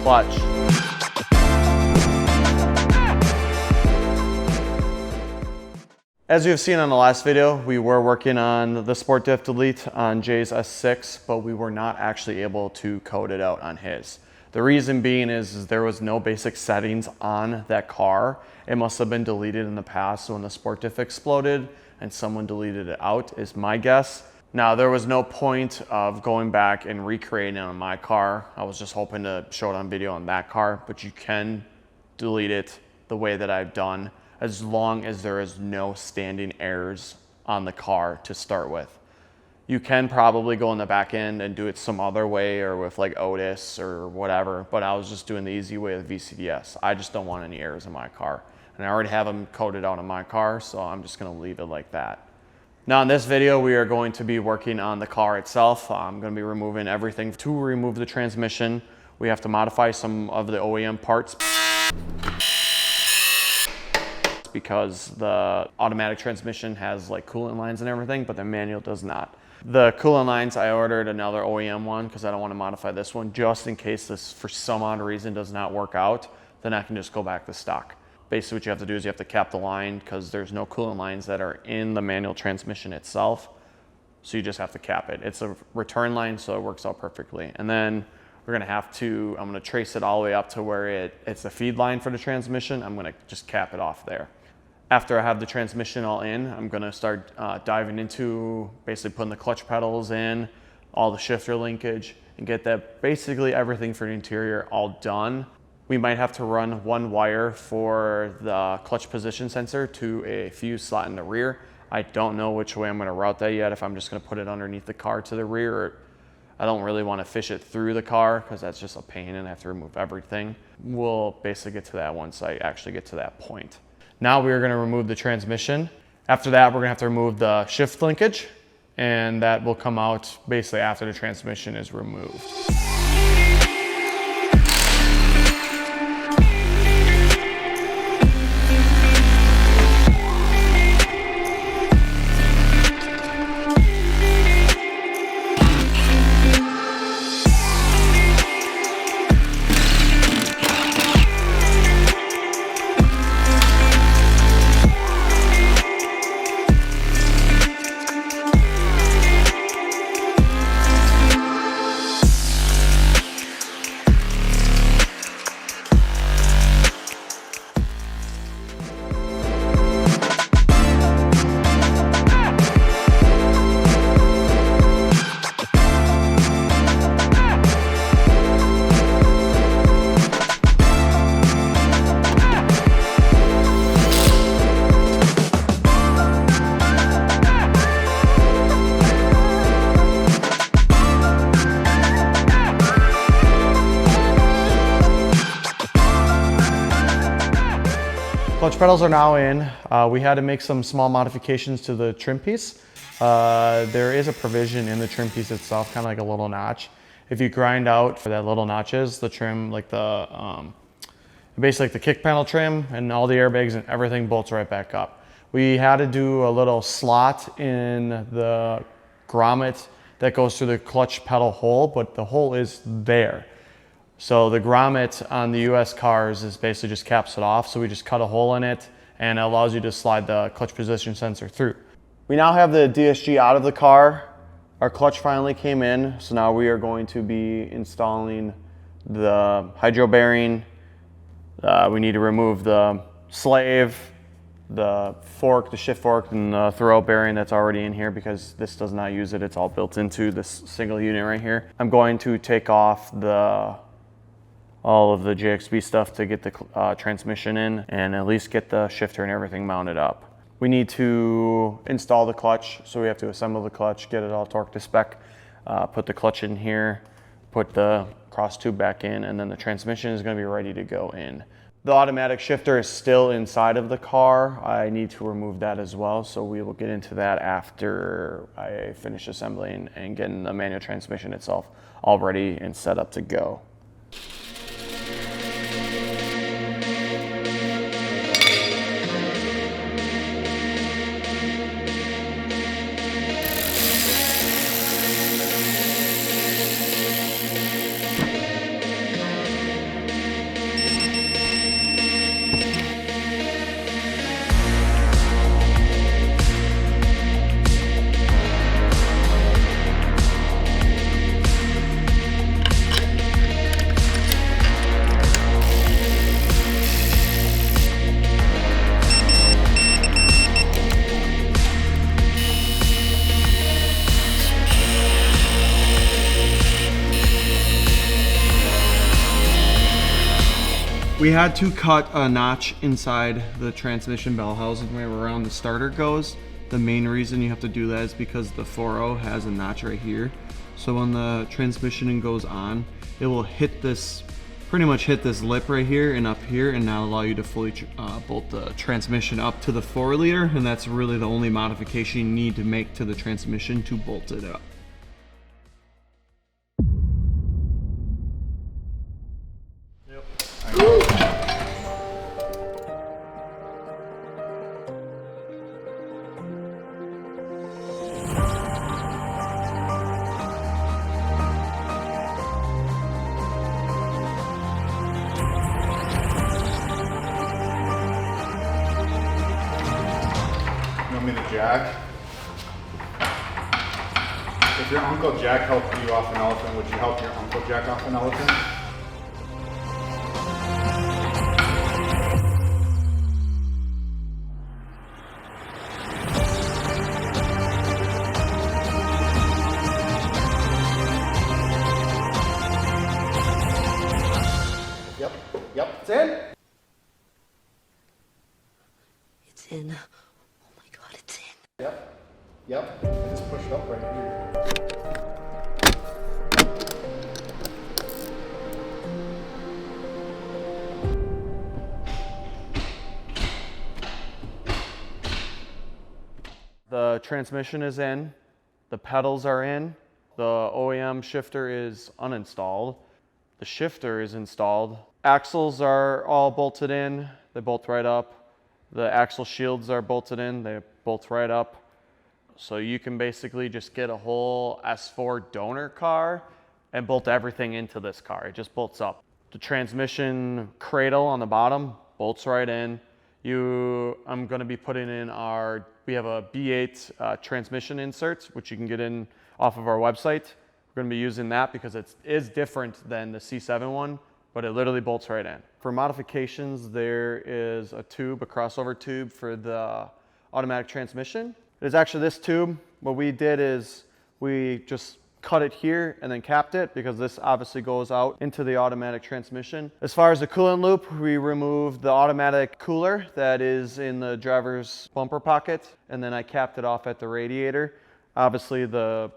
clutch. As you've seen on the last video, we were working on the Sport Diff Delete on Jay's S6, but we were not actually able to code it out on his. The reason being is there was no basic settings on that car. It must have been deleted in the past when the Sport Diff exploded and someone deleted it out, is my guess. Now, there was no point of going back and recreating it on my car. I was just hoping to show it on video on that car, but you can delete it the way that I've done, as long as there is no standing errors on the car to start with. You can probably go in the back end and do it some other way or with like Otis or whatever, but I was just doing the easy way with VCDS. I just don't want any errors in my car. And I already have them coded out on my car, so I'm just gonna leave it like that. Now in this video, we are going to be working on the car itself. I'm gonna be removing everything. To remove the transmission, we have to modify some of the OEM parts, because the automatic transmission has like coolant lines and everything, but the manual does not. The coolant lines, I ordered another OEM one because I don't want to modify this one, just in case this for some odd reason does not work out, then I can just go back to stock. Basically what you have to do is you have to cap the line because there's no coolant lines that are in the manual transmission itself. So you just have to cap it. It's a return line, so it works out perfectly. And then I'm gonna trace it all the way up to where it's a feed line for the transmission. I'm gonna just cap it off there. After I have the transmission all in, I'm gonna start diving into basically putting the clutch pedals in, all the shifter linkage, and get that basically everything for the interior all done. We might have to run one wire for the clutch position sensor to a fuse slot in the rear. I don't know which way I'm gonna route that yet, if I'm just gonna put it underneath the car to the rear, or I don't really wanna fish it through the car because that's just a pain and I have to remove everything. We'll basically get to that once I actually get to that point. Now we are going to remove the transmission. After that, we're going to have to remove the shift linkage, and that will come out basically after the transmission is removed. Clutch pedals are now in. We had to make some small modifications to the trim piece. There is a provision in the trim piece itself, kind of like a little notch. If you grind out for that little notches, the trim, like the, basically like the kick panel trim and all the airbags and everything bolts right back up. We had to do a little slot in the grommet that goes through the clutch pedal hole, but the hole is there. So the grommet on the US cars is basically just caps it off. So we just cut a hole in it and it allows you to slide the clutch position sensor through. We now have the DSG out of the car. Our clutch finally came in. So now we are going to be installing the hydro bearing. We need to remove the slave, the fork, the shift fork, and the throw bearing that's already in here because this does not use it. It's all built into this single unit right here. I'm going to take off all of the JXB stuff to get the transmission in and at least get the shifter and everything mounted up. We need to install the clutch, so we have to assemble the clutch, get it all torqued to spec, put the clutch in here, put the cross tube back in, and then the transmission is going to be ready to go in. The automatic shifter is still inside of the car. I need to remove that as well, so we will get into that after I finish assembling and getting the manual transmission itself all ready and set up to go. We had to cut a notch inside the transmission bell housing where around the starter goes. The main reason you have to do that is because the 4.0 has a notch right here. So when the transmission goes on, it will hit this, pretty much hit this lip right here and up here, and not allow you to fully bolt the transmission up to the 4-liter, and that's really the only modification you need to make to the transmission to bolt it up. Jack. If your Uncle Jack helped you off an elephant, would you help your Uncle Jack off an elephant? Yep, it's in. It's in. Yep, I just pushed up right here. The transmission is in, the pedals are in, the OEM shifter is uninstalled, the shifter is installed, axles are all bolted in, they bolt right up, the axle shields are bolted in, they bolt right up. So you can basically just get a whole S4 donor car and bolt everything into this car. It just bolts up. The transmission cradle on the bottom bolts right in. I'm going to be putting in we have a B8 transmission inserts, which you can get in off of our website. We're going to be using that because it is different than the C7 one, but it literally bolts right in. For modifications, there is a crossover tube for the automatic transmission. It is actually this tube. What we did is we just cut it here and then capped it because this obviously goes out into the automatic transmission. As far as the coolant loop, we removed the automatic cooler that is in the driver's bumper pocket, and then I capped it off at the radiator. Obviously the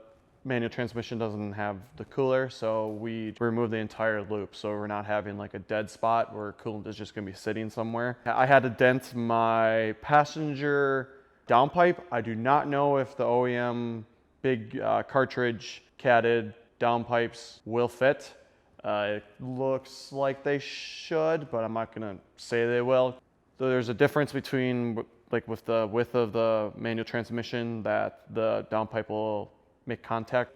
manual transmission doesn't have the cooler, so we removed the entire loop, so we're not having like a dead spot where coolant is just going to be sitting somewhere. I had to dent my passenger downpipe. I do not know if the OEM big cartridge catted downpipes will fit. It looks like they should, but I'm not going to say they will. So there's a difference between, like with the width of the manual transmission, that the downpipe will make contact.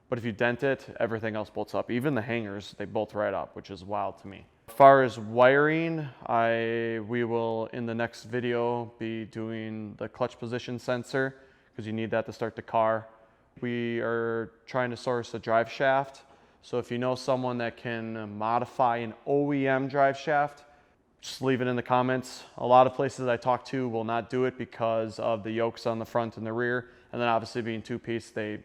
But if you dent it, everything else bolts up. Even the hangers, they bolt right up, which is wild to me. As far as wiring, we will in the next video be doing the clutch position sensor because you need that to start the car. We are trying to source a drive shaft. So if you know someone that can modify an OEM drive shaft, just leave it in the comments. A lot of places I talk to will not do it because of the yokes on the front and the rear. And then obviously being two-piece, they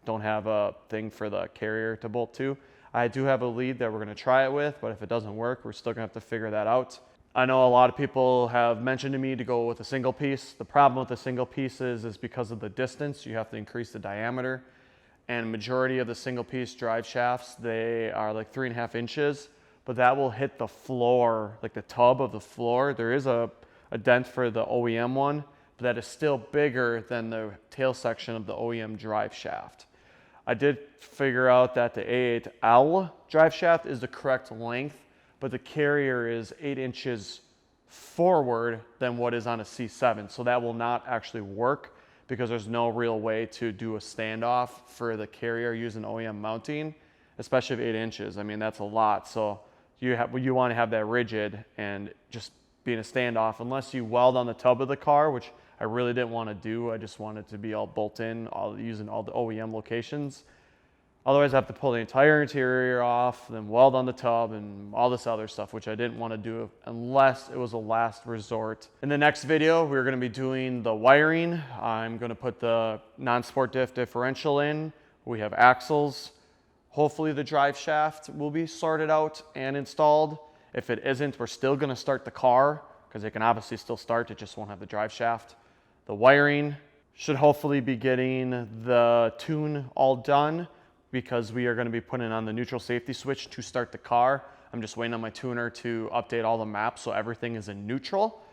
don't have a thing for the carrier to bolt to. I do have a lead that we're going to try it with, but if it doesn't work, we're still going to have to figure that out. I know a lot of people have mentioned to me to go with a single piece. The problem with the single pieces is because of the distance, you have to increase the diameter. And majority of the single piece drive shafts, they are like 3.5 inches, but that will hit the floor, like the tub of the floor. There is a dent for the OEM one, but that is still bigger than the tail section of the OEM drive shaft. I did figure out that the A8L drive shaft is the correct length, but the carrier is 8 inches forward than what is on a C7. So that will not actually work because there's no real way to do a standoff for the carrier using OEM mounting, especially if 8 inches. I mean, that's a lot. So you want to have that rigid and just being a standoff, unless you weld on the tub of the car, which I really didn't want to do. I just wanted to be all bolt in, using all the OEM locations. Otherwise, I have to pull the entire interior off, then weld on the tub and all this other stuff, which I didn't want to do unless it was a last resort. In the next video, we're going to be doing the wiring. I'm going to put the non-sport diff differential in. We have axles. Hopefully the drive shaft will be sorted out and installed. If it isn't, we're still gonna start the car because it can obviously still start, it just won't have the drive shaft. The wiring should hopefully be getting the tune all done because we are gonna be putting on the neutral safety switch to start the car. I'm just waiting on my tuner to update all the maps so everything is in neutral.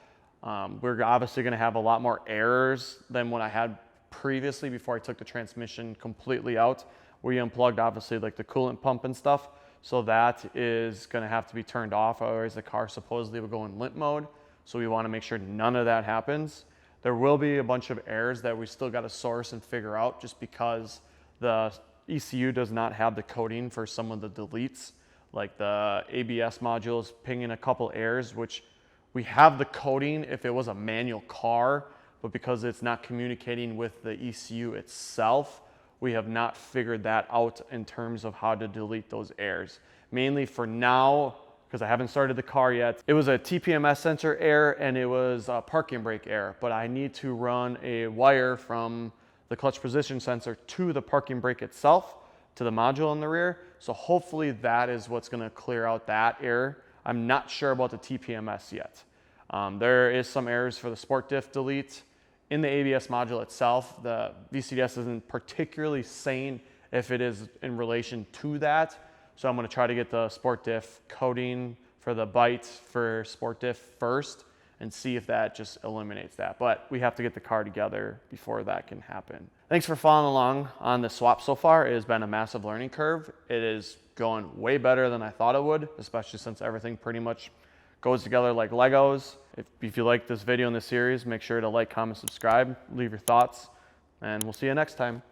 We're obviously gonna have a lot more errors than what I had previously before I took the transmission completely out. We unplugged obviously like the coolant pump and stuff. So that is gonna have to be turned off, otherwise the car supposedly will go in limp mode. So we wanna make sure none of that happens. There will be a bunch of errors that we still gotta source and figure out just because the ECU does not have the coding for some of the deletes. Like the ABS module is pinging a couple errors, which we have the coding if it was a manual car, but because it's not communicating with the ECU itself, we have not figured that out in terms of how to delete those errors. Mainly for now, because I haven't started the car yet, it was a TPMS sensor error and it was a parking brake error, but I need to run a wire from the clutch position sensor to the parking brake itself, to the module in the rear. So hopefully that is what's gonna clear out that error. I'm not sure about the TPMS yet. There is some errors for the sport diff delete. In the ABS module itself, the VCDS isn't particularly saying if it is in relation to that. So I'm gonna try to get the sport diff coding for the bytes for sport diff first and see if that just eliminates that. But we have to get the car together before that can happen. Thanks for following along on the swap so far. It has been a massive learning curve. It is going way better than I thought it would, especially since everything pretty much goes together like Legos. If you like this video in this series, make sure to like, comment, subscribe, leave your thoughts, and we'll see you next time.